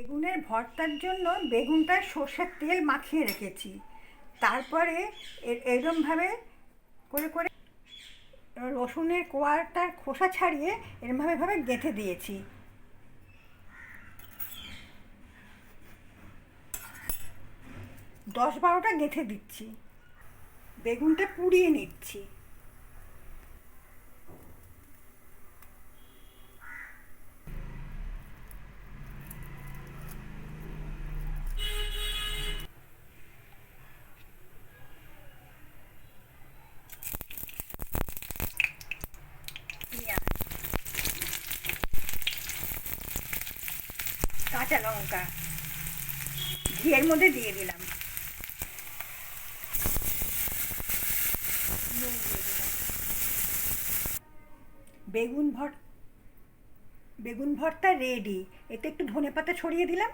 বেগুনের ভর্তার জন্য বেগুনটা সর্ষের তেল মাখিয়ে রেখেছি। তারপরে এরমভাবে করে করে রসুনের কোয়াটার খোসা ছাড়িয়ে এরমভাবে গেঁথে দিয়েছি। 10-12টা গেঁথে দিচ্ছি। বেগুনটা পুড়িয়ে নিচ্ছি। কাঁচা লঙ্কা ঘিয়ের মধ্যে দিয়ে দিলাম। নুন দিয়ে দিলাম। বেগুন ভর্তা রেডি। এতে একটু ধনেপাতা ছড়িয়ে দিলাম।